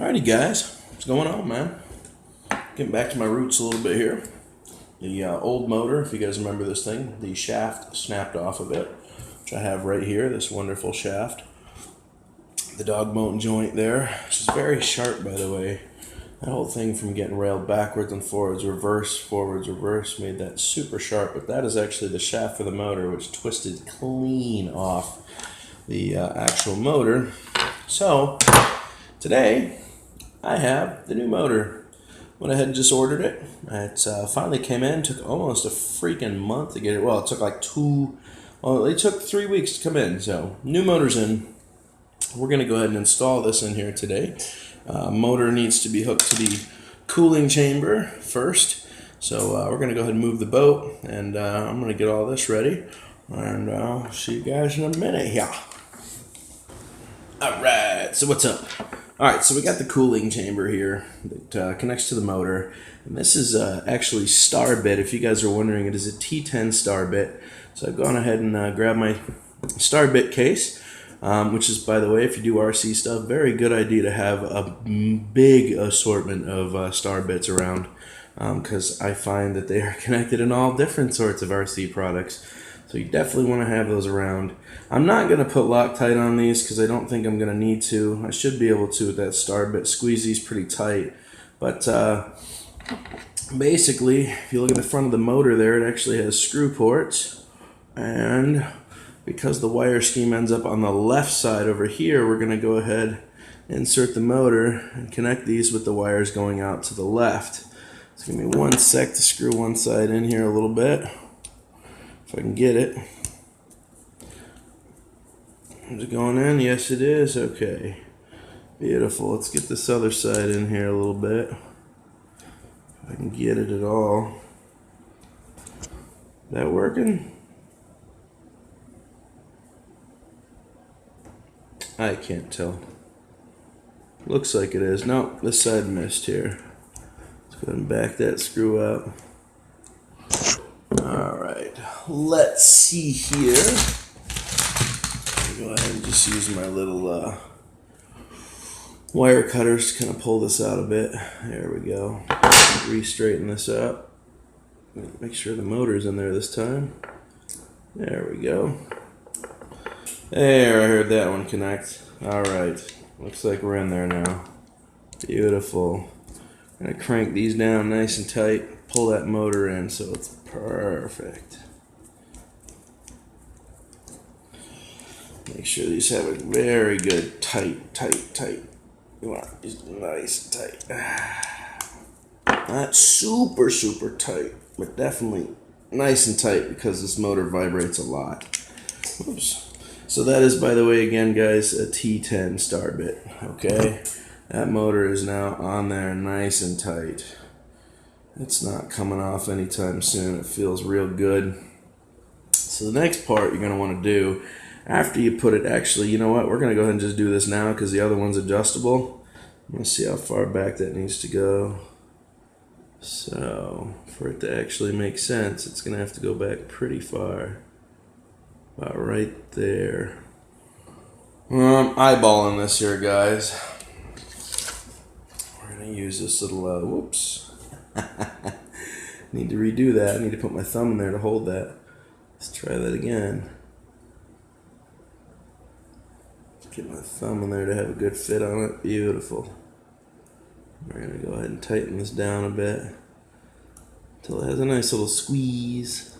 Alrighty guys, what's going on, man? Getting back to my roots a little bit here. The old motor, if you guys remember this thing, the shaft snapped off of it, which I have right here, this wonderful shaft. The dog bone joint there, which is very sharp, by the way. That whole thing from getting railed backwards and forwards, forwards, reverse, made that super sharp, but that is actually the shaft for the motor, which twisted clean off the actual motor. So, today, I have the new motor. Went ahead and just ordered it. It finally came in. Took almost a freaking month to get it. Well, it took like it took 3 weeks to come in. So, new motor's in. We're going to go ahead and install this in here today. Motor needs to be hooked to the cooling chamber first. So, we're going to go ahead and move the boat. And I'm going to get all this ready. And I'll see you guys in a minute here. Alright, so what's up? Alright, so we got the cooling chamber here that connects to the motor. And this is actually star bit. If you guys are wondering, it is a T10 star bit. So I've gone ahead and grabbed my star bit case, which is, by the way, if you do RC stuff, very good idea to have a big assortment of star bits around, because I find that they are connected in all different sorts of RC products. So you definitely want to have those around. I'm not going to put Loctite on these because I don't think I'm going to need to. I should be able to with that star bit. Squeeze these pretty tight. But basically, if you look at the front of the motor there, it actually has screw ports. And because the wire scheme ends up on the left side over here, we're going to go ahead and insert the motor and connect these with the wires going out to the left. So give me 1 sec to screw one side in here a little bit. If I can get it. Is it going in? Yes, it is. Okay. Beautiful. Let's get this other side in here a little bit. If I can get it at all. Is that working? I can't tell. Looks like it is. Nope, this side missed here. Let's go ahead and back that screw up. Alright, let's see here. Go ahead and just use my little wire cutters to kind of pull this out a bit. There we go. Re-straighten this up. Make sure the motor's in there this time. There we go. There, I heard that one connect. Alright, looks like we're in there now. Beautiful. I'm going to crank these down nice and tight, pull that motor in so it's perfect. Make sure these have a very good tight. You want these nice and tight. Not super tight, but definitely nice and tight because this motor vibrates a lot. Oops. So that is, by the way, again, guys, a T10 star bit. Okay, that motor is now on there nice and tight. It's not coming off anytime soon. It feels real good. So the next part you're going to want to do, after you put it, actually, you know what? We're going to go ahead and just do this now because the other one's adjustable. I'm going to see how far back that needs to go. So, for it to actually make sense, it's going to have to go back pretty far. About right there. I'm eyeballing this here, guys. We're going to use this little, whoops. Need to redo that. I need to put my thumb in there to hold that. Let's try that again. Get my thumb in there to have a good fit on it. Beautiful. We're going to go ahead and tighten this down a bit until it has a nice little squeeze.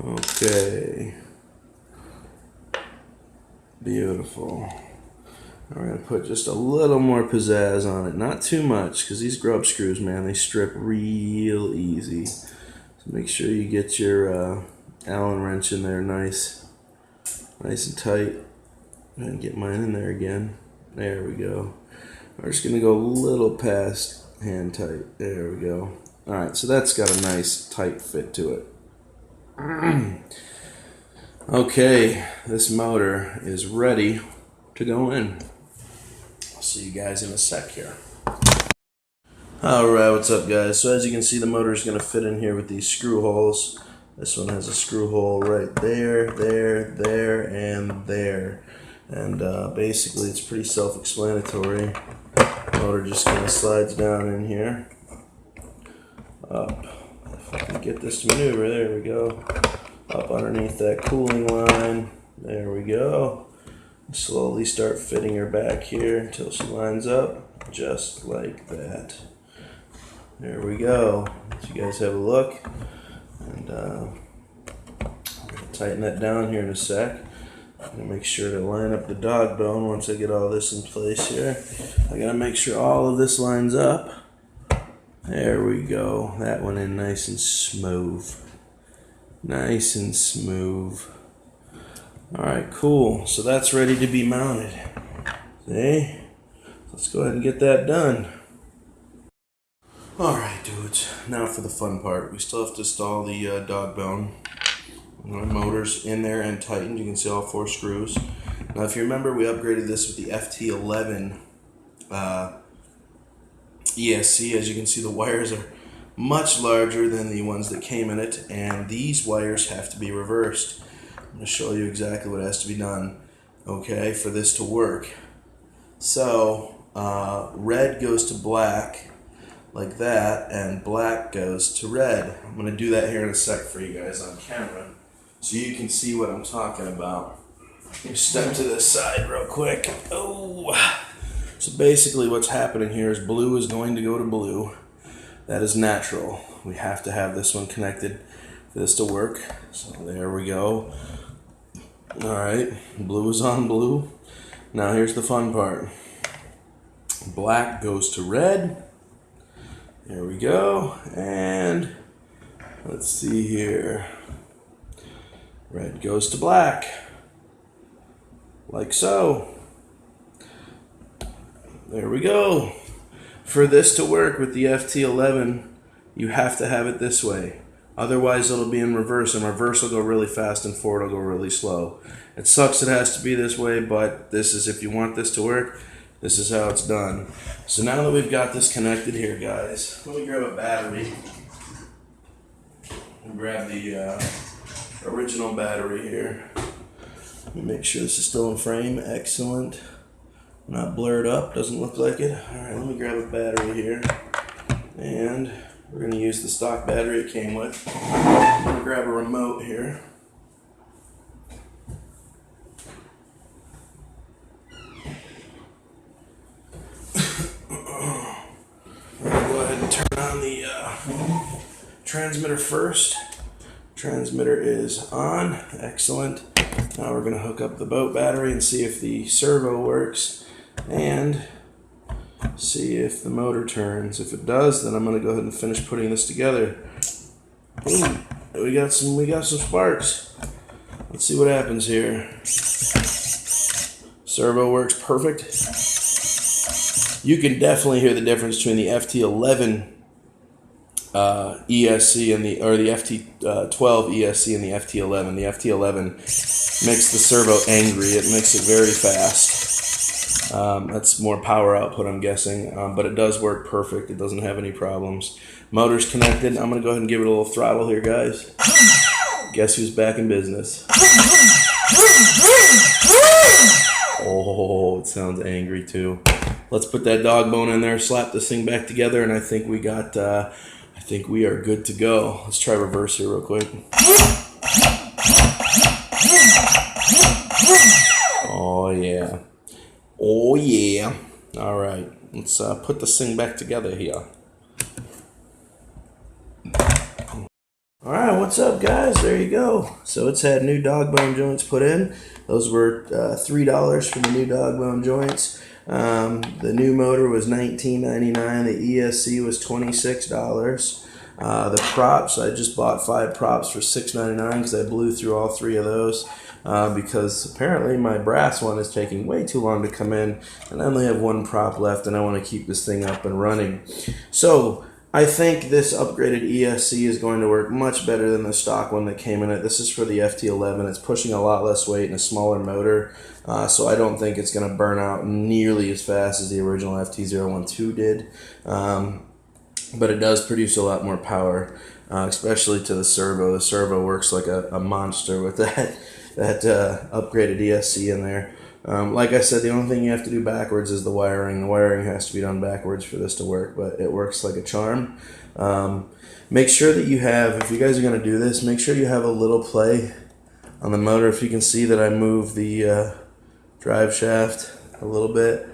Okay. Beautiful. We're going to put just a little more pizzazz on it. Not too much, because these grub screws, man, they strip real easy. So make sure you get your Allen wrench in there nice and tight. And get mine in there again. There we go. We're just going to go a little past hand tight. There we go. Alright, so that's got a nice tight fit to it. Okay, this motor is ready to go in. I'll see you guys in a sec here. Alright, what's up guys? So as you can see, the motor is going to fit in here with these screw holes. This one has a screw hole right there, there, and there. And basically it's pretty self-explanatory. Motor just kind of slides down in here, up. If I can get this to maneuver, there we go. Up underneath that cooling line, there we go. Slowly start fitting her back here until she lines up, just like that. There we go. So you guys have a look, and I'm gonna tighten that down here in a sec. I'm gonna make sure to line up the dog bone once I get all this in place here. I gotta make sure all of this lines up. There we go. That one in nice and smooth. Nice and smooth. Alright, cool. So that's ready to be mounted. See? Let's go ahead and get that done. Alright, dudes. Now for the fun part. We still have to install the dog bone. Motor's in there and tightened. You can see all 4 screws. Now if you remember, we upgraded this with the FT012 ESC. As you can see, the wires are much larger than the ones that came in it, and these wires have to be reversed. I'm going to show you exactly what has to be done, okay, for this to work. So red goes to black like that, and black goes to red. I'm going to do that here in a sec for you guys on camera so you can see what I'm talking about. Let me step to this side real quick. Oh, so basically what's happening here is blue is going to go to blue. That is natural. We have to have this one connected for this to work. So there we go. Alright, blue is on blue. Now here's the fun part. Black goes to red. There we go. And let's see here. Red goes to black. Like so. There we go. For this to work with the FT012, you have to have it this way. Otherwise it'll be in reverse, and reverse will go really fast and forward will go really slow. It sucks it has to be this way, but this is, if you want this to work, this is how it's done. So now that we've got this connected here, guys, let me grab a battery. And grab the original battery here. Let me make sure this is still in frame. Excellent. Not blurred up, doesn't look like it. Alright, let me grab a battery here. And we're going to use the stock battery it came with. I'm going to grab a remote here. Go ahead and turn on the transmitter first. Transmitter is on. Excellent. Now we're going to hook up the boat battery and see if the servo works and see if the motor turns. If it does, then I'm going to go ahead and finish putting this together. Boom. We got some sparks. Let's see what happens here. Servo works perfect. You can definitely hear the difference between the FT012 ESC and the FT012 ESC and the FT011. The FT011 makes the servo angry. It makes it very fast. That's more power output, I'm guessing, but it does work perfect. It doesn't have any problems. Motor's connected. I'm going to go ahead and give it a little throttle here, guys. Guess who's back in business? Oh, it sounds angry too. Let's put that dog bone in there, slap this thing back together, and I think we got, I think we are good to go. Let's try reverse here real quick. Oh yeah. Oh yeah. All right, let's put this thing back together here. All right, what's up, guys? There you go. So it's had new dog bone joints put in. Those were $3 for the new dog bone joints. The new motor was $19.99. The ESC was $26. The props, I just bought 5 props for $6.99 because I blew through all 3 of those because apparently my brass one is taking way too long to come in, and I only have 1 prop left, and I want to keep this thing up and running. So I think this upgraded ESC is going to work much better than the stock one that came in it. This is for the FT011. It's pushing a lot less weight and a smaller motor, so I don't think it's going to burn out nearly as fast as the original FT012 did. But it does produce a lot more power, especially to the servo. The servo works like a monster with that upgraded ESC in there. Like I said, the only thing you have to do backwards is the wiring. The wiring has to be done backwards for this to work, but it works like a charm. Make sure that you have, if you guys are going to do this, make sure you have a little play on the motor. If you can see that I move the drive shaft a little bit,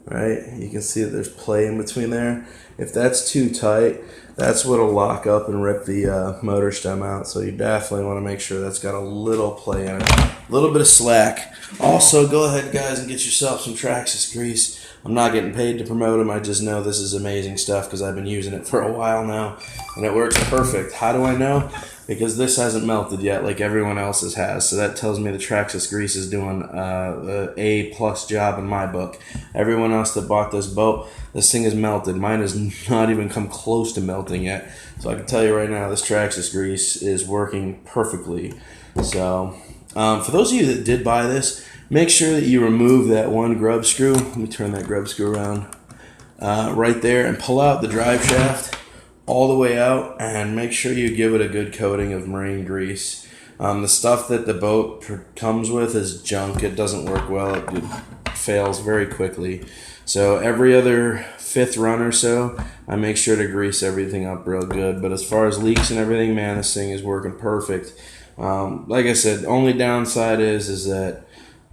right? You can see that there's play in between there. If that's too tight, that's what'll lock up and rip the motor stem out. So you definitely want to make sure that's got a little play in it, a little bit of slack. Also, go ahead, guys, and get yourself some Traxxas grease. I'm not getting paid to promote them. I just know this is amazing stuff because I've been using it for a while now, and it works perfect. How do I know? Because this hasn't melted yet like everyone else's has. So that tells me the Traxxas grease is doing the A+ job in my book. Everyone else that bought this boat, this thing is melted. Mine has not even come close to melting yet. So I can tell you right now, this Traxxas grease is working perfectly. So for those of you that did buy this, make sure that you remove that one grub screw. Let me turn that grub screw around right there and pull out the drive shaft all the way out, and make sure you give it a good coating of marine grease. The stuff that the boat comes with is junk. It doesn't work well. It fails very quickly. So every other 5th run or so, I make sure to grease everything up real good. But as far as leaks and everything, man, this thing is working perfect. Like I said, the only downside is that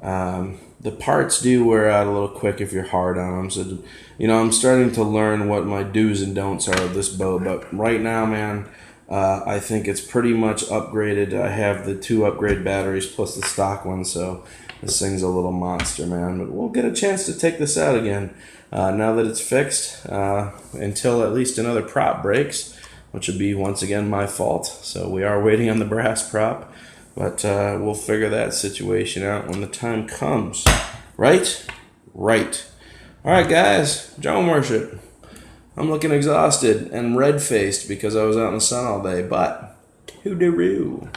the parts do wear out a little quick if you're hard on them. So, you know, I'm starting to learn what my do's and don'ts are of this boat. But right now, man, I think it's pretty much upgraded. I have the 2 upgrade batteries plus the stock one, so this thing's a little monster, man. But we'll get a chance to take this out again now that it's fixed, until at least another prop breaks, which would be, once again, my fault. So we are waiting on the brass prop. But we'll figure that situation out when the time comes. Right? Right. All right, guys. Drone worship. I'm looking exhausted and red-faced because I was out in the sun all day. But, hoo-doo-roo.